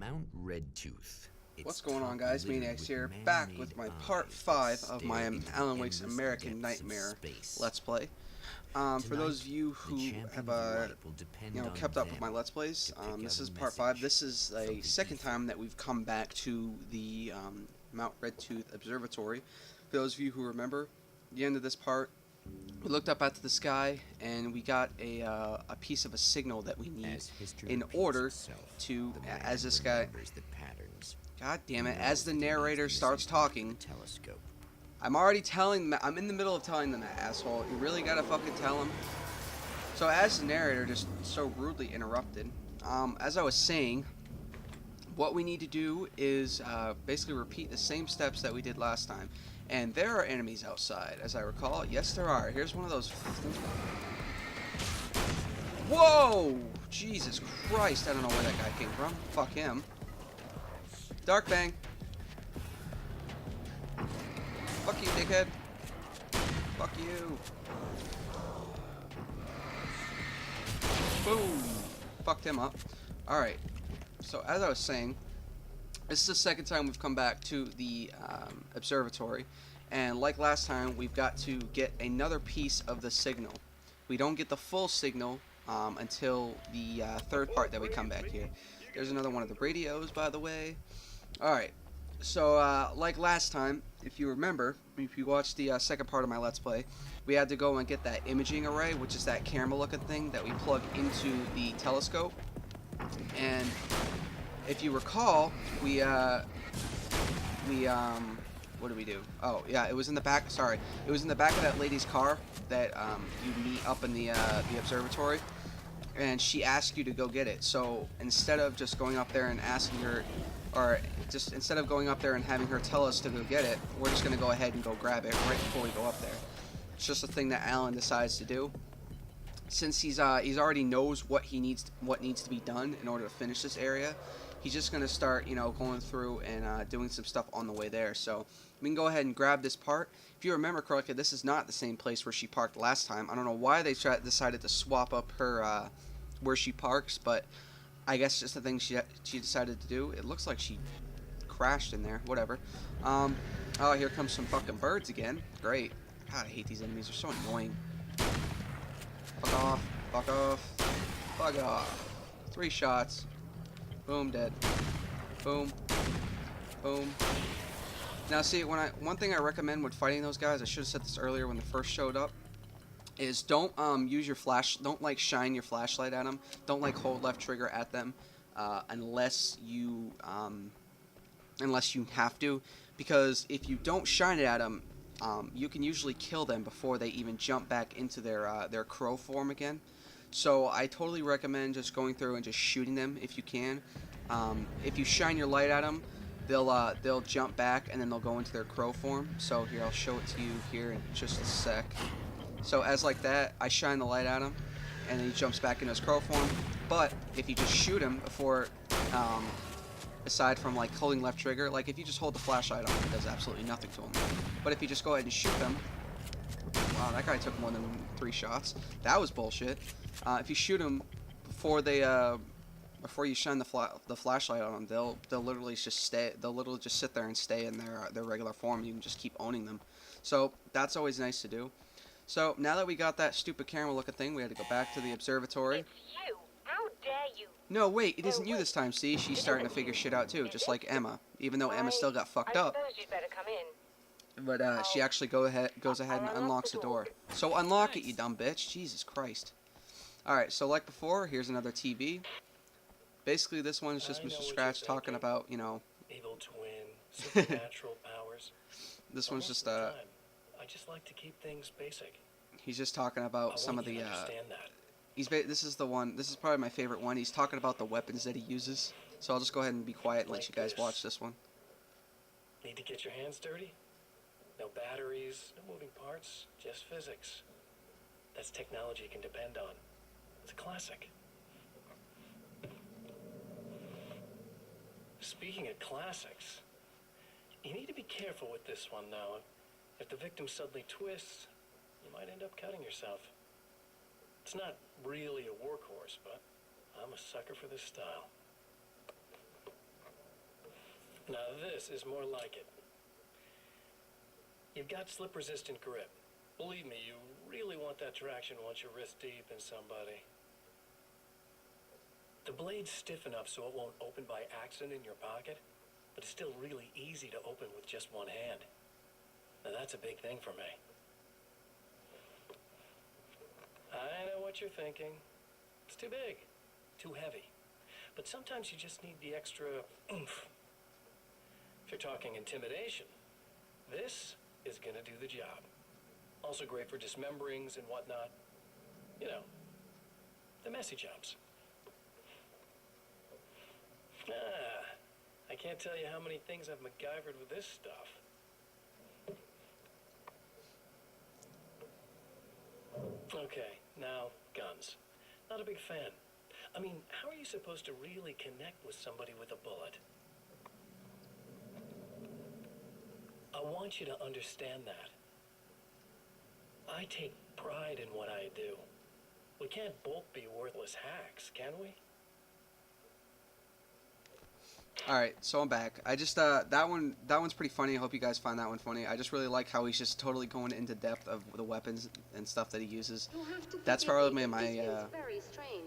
Mount Redtooth. What's going on, guys? Maniacs here, back with my part 5 of my Alan Wake's American Nightmare Let's Play. For those of you who have kept up with my Let's Plays, this is part 5. This is a second time that we've come back to the Mount Redtooth Observatory. For those of you who remember, at the end of this part, we looked up at the sky and we got a piece of a signal that we need in order to, as this guy, God damn it, as the narrator starts talking, I'm already telling them, I'm in the middle of telling them that, asshole. You really gotta fucking tell him. So as the narrator just so rudely interrupted, as I was saying, what we need to do is basically repeat the same steps that we did last time. And there are enemies outside, as I recall. Yes, there are. Here's one of those. Whoa! Jesus Christ, I don't know where that guy came from. Fuck him. Dark Bang. Fuck you, dickhead. Fuck you. Boom. Fucked him up. Alright. So, as I was saying, this is the second time we've come back to the observatory, and like last time, we've got to get another piece of the signal. We don't get the full signal until the third part that we come back here. There's another one of the radios, by the way. Alright, so like last time, if you remember, if you watched the second part of my Let's Play, we had to go and get that imaging array, which is that camera looking thing that we plug into the telescope. And if you recall, what did we do? Oh, yeah, it was in the back, sorry. It was in the back of that lady's car that you meet up in the observatory. And she asked you to go get it. So instead of just going up there and asking her, or just instead of going up there and having her tell us to go get it, we're just going to go ahead and go grab it right before we go up there. It's just a thing that Alan decides to do. Since he's already knows what needs to be done in order to finish this area, he's just gonna start, going through and doing some stuff on the way there. So we can go ahead and grab this part. If you remember correctly, this is not the same place where she parked last time. I don't know why they decided to swap up her where she parks, but I guess just the thing she decided to do. It looks like she crashed in there. Whatever. Oh, here comes some fucking birds again. Great. God, I hate these enemies. They're so annoying. Fuck off. Fuck off. Fuck off. 3 shots. Boom, dead. Boom. Boom. Now see, one thing I recommend when fighting those guys, I should have said this earlier when they first showed up, is don't use your don't shine your flashlight at them. Don't hold left trigger at them unless you have to, because if you don't shine it at them, you can usually kill them before they even jump back into their crow form again. So I totally recommend just going through and just shooting them if you can. If you shine your light at them, they'll jump back and then they'll go into their crow form. So here, I'll show it to you here in just a sec. So as like that, I shine the light at him, and then he jumps back into his crow form. But if you just shoot him before, aside from holding left trigger, if you just hold the flashlight on, it does absolutely nothing to him. But if you just go ahead and shoot them, wow, that guy took more than 3 shots. That was bullshit. If you shoot them before you shine the flashlight on them, they'll literally just stay. They'll literally just sit there and stay in their regular form. You can just keep owning them. So that's always nice to do. So now that we got that stupid camera looking thing, we had to go back to the observatory. It's you. How dare you? No, wait, it isn't you this time. See, she's starting to figure shit out too, just like Emma. Even though Emma still got fucked up. I suppose you'd better come in. But she actually goes ahead and unlocks the door. So unlock it, you dumb bitch. Jesus Christ. Alright, so like before, here's another TV. Basically, this one's just Mr. Scratch talking about, evil twin, supernatural powers. This one's just I just like to keep things basic. He's just talking about some of the understand that. this is the one. This is probably my favorite one. He's talking about the weapons that he uses. So I'll just go ahead and be quiet and let you guys watch this one. Need to get your hands dirty? No batteries, no moving parts, just physics. That's technology you can depend on. It's a classic. Speaking of classics, you need to be careful with this one, though. If the victim suddenly twists, you might end up cutting yourself. It's not really a workhorse, but I'm a sucker for this style. Now this is more like it. You've got slip-resistant grip. Believe me, you really want that traction once you're wrist deep in somebody. The blade's stiff enough so it won't open by accident in your pocket, but it's still really easy to open with just one hand. Now that's a big thing for me. I know what you're thinking. It's too big, too heavy. But sometimes you just need the extra oomph. If you're talking intimidation, this is gonna do the job. Also great for dismemberings and whatnot. You know, the messy jobs. I can't tell you how many things I've MacGyvered with this stuff. Okay, now, guns. Not a big fan. I mean, how are you supposed to really connect with somebody with a bullet? I want you to understand that. I take pride in what I do. We can't both be worthless hacks, can we? Alright, so I'm back. I just, that one's pretty funny. I hope you guys find that one funny. I just really like how he's just totally going into depth of the weapons and stuff that he uses. That's probably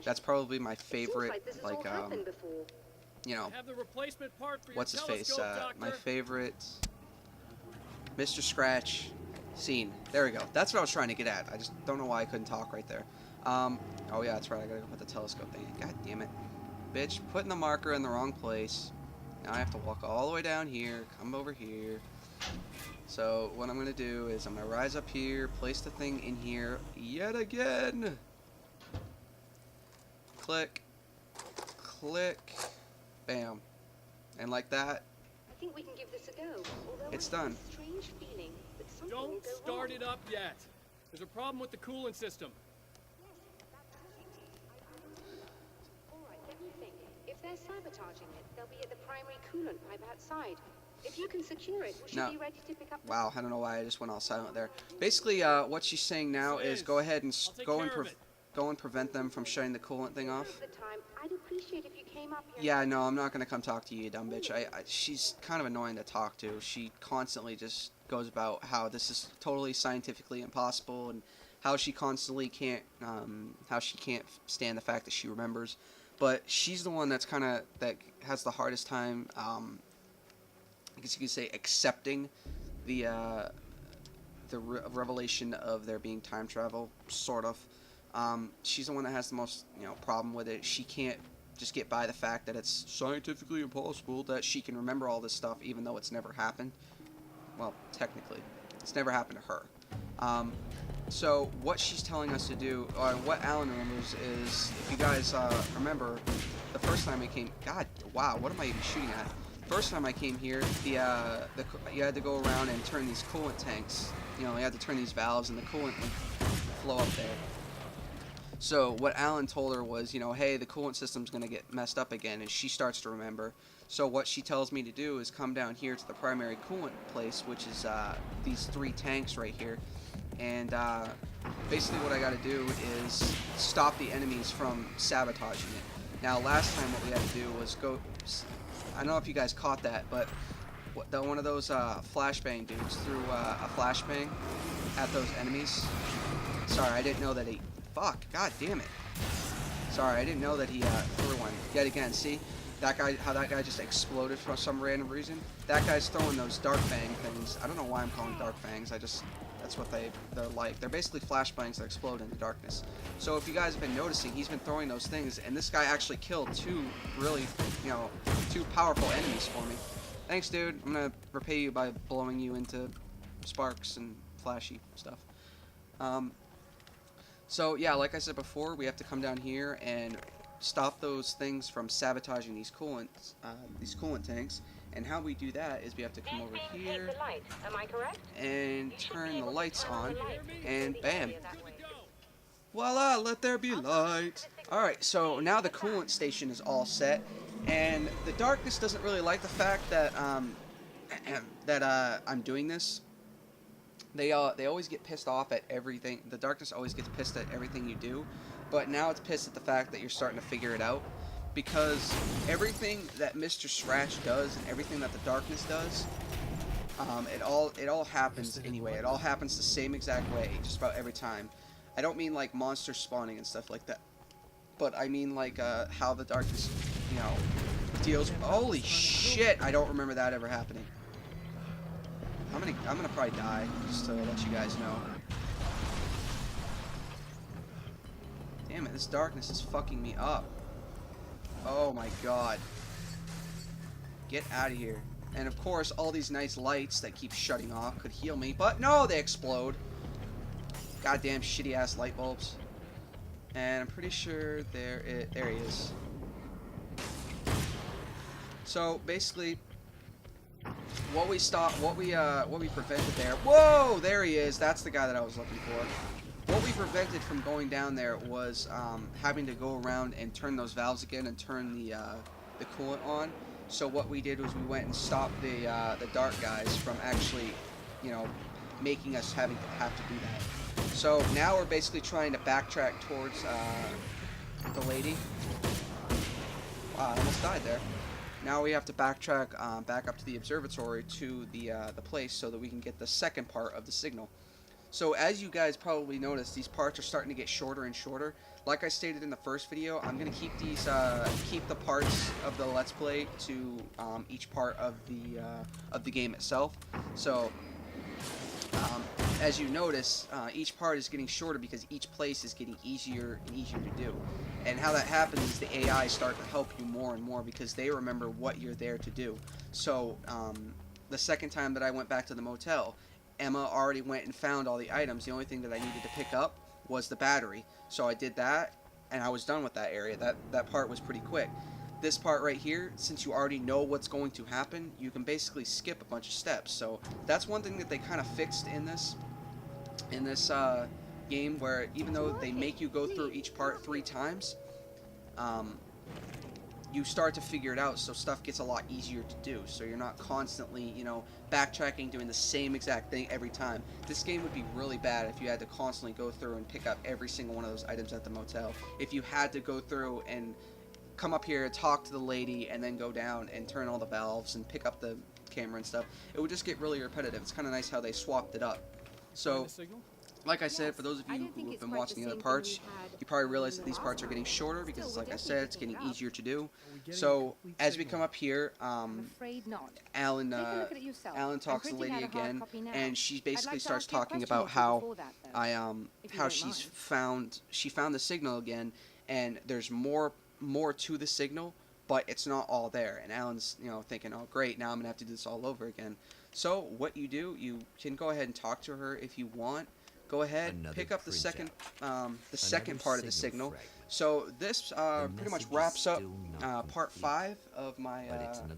that's probably my favorite, like, you know, what's his face, my favorite Mr. Scratch scene. There we go. That's what I was trying to get at. I just don't know why I couldn't talk right there. Oh yeah, that's right. I gotta go put the telescope thing in. God damn it. Bitch, putting the marker in the wrong place. Now I have to walk all the way down here, come over here. So what I'm going to do is I'm going to rise up here, place the thing in here yet again. Click, click, bam. And like that, I think we can give this a go. Although it's I have done. a strange feeling that something will Don't go start wrong. it up yet. There's a problem with the coolant system. Alright, let me think. If they're sabotaging it, they'll be at the primary coolant pipe outside. If you can secure it, we should No. be ready to pick up the... Wow, I don't know why I just went all silent there. Basically, what she's saying now is go ahead and I'll take care of it. go and prevent them from shutting the coolant thing off. At the time, I'd appreciate if you came up here. Yeah, no, I'm not gonna come talk to you, you dumb bitch. She's kind of annoying to talk to. She constantly just goes about how this is totally scientifically impossible, and how she constantly can't, how she can't stand the fact that she remembers. But she's the one that's that has the hardest time, I guess you could say, accepting the revelation of there being time travel, sort of. She's the one that has the most, problem with it. She can't just get by the fact that it's scientifically impossible that she can remember all this stuff, even though it's never happened. Well, technically, it's never happened to her. So what she's telling us to do, or what Alan remembers, is, if you guys remember, the first time we came, God, wow, what am I even shooting at? First time I came here, you had to go around and turn these coolant tanks. You had to turn these valves, and the coolant would flow up there. So what Alan told her was, hey, the coolant system's going to get messed up again, and she starts to remember. So what she tells me to do is come down here to the primary coolant place, which is these 3 tanks right here. And basically what I got to do is stop the enemies from sabotaging it. Now, last time what we had to do was go... I don't know if you guys caught that, but one of those flashbang dudes threw a flashbang at those enemies. Sorry, I didn't know that he... Fuck, god damn it. Sorry, I didn't know that he threw one. Yet again, see? That guy, how that guy just exploded for some random reason? That guy's throwing those dark fang things. I don't know why I'm calling dark fangs, that's what they're like. They're basically flashbangs that explode in the darkness. So if you guys have been noticing, he's been throwing those things, and this guy actually killed 2 really, 2 powerful enemies for me. Thanks, dude. I'm gonna repay you by blowing you into sparks and flashy stuff. So yeah, like I said before, we have to come down here and stop those things from sabotaging these coolant tanks. And how we do that is we have to come over here The light. Am I correct? and You should be turn the able to lights turn on, the light. and It's bam. easier that way. Voila, let there be light. Alright, so now the coolant station is all set, and the darkness doesn't really like the fact that I'm doing this. They always get pissed off at everything. The darkness always gets pissed at everything you do, but now it's pissed at the fact that you're starting to figure it out. because everything that Mr. Scratch does and everything that the darkness does, it all happens anyway. It all happens the same exact way, just about every time. I don't mean like monsters spawning and stuff like that, but I mean like how the darkness, you know, deals. Holy shit! I don't remember that ever happening. I'm gonna probably die just to let you guys know. Damn it! This darkness is fucking me up. Oh my god. Get out of here. And of course, all these nice lights that keep shutting off could heal me, but no, they explode. Goddamn shitty ass light bulbs. And I'm pretty sure there he is. So basically, what we prevented there. Whoa, there he is. That's the guy that I was looking for. What we prevented from going down there was having to go around and turn those valves again and turn the coolant on. So what we did was we went and stopped the dark guys from actually, you know, making us have to do that. So now we're basically trying to backtrack towards the lady. Wow, I almost died there. Now we have to backtrack back up to the observatory to the place so that we can get the second part of the signal. So as you guys probably noticed, these parts are starting to get shorter and shorter. Like I stated in the first video, I'm gonna keep these keep the parts of the Let's Play to each part of the game itself. So as you notice, each part is getting shorter because each place is getting easier and easier to do. And how that happens is the AI start to help you more and more because they remember what you're there to do. So the second time that I went back to the motel, Emma already went and found all the items. The only thing that I needed to pick up was the battery. So I did that, and I was done with that area. That part was pretty quick. This part right here, since you already know what's going to happen, you can basically skip a bunch of steps. So that's one thing that they kind of fixed in this game, where even though they make you go through each part 3 times, you start to figure it out, so stuff gets a lot easier to do. So you're not constantly, you know, backtracking, doing the same exact thing every time. This game would be really bad if you had to constantly go through and pick up every single one of those items at the motel. If you had to go through and come up here, talk to the lady, and then go down and turn all the valves and pick up the camera and stuff, it would just get really repetitive. It's kind of nice how they swapped it up. So, like I said, for those of you who have been watching the other parts, you probably realize that these parts are getting shorter because, like I said, it's getting easier to do. So, as we come up here, Alan talks to the lady again, and she basically starts talking about how she found the signal again, and there's more to the signal, but it's not all there. And Alan's, you know, thinking, oh great, now I'm gonna have to do this all over again. So what you do, you can go ahead and talk to her if you want. Go ahead, pick up the second part of the signal. So this pretty much wraps up part 5 of my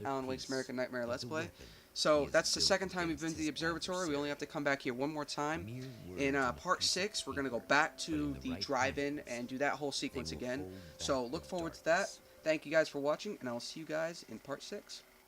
Alan Wake's American Nightmare Let's Play. So that's the second time we've been to the observatory. We only have to come back here one more time. In part 6, we're going to go back to the drive-in and do that whole sequence again. So look forward to that. Thank you guys for watching, and I'll see you guys in part 6.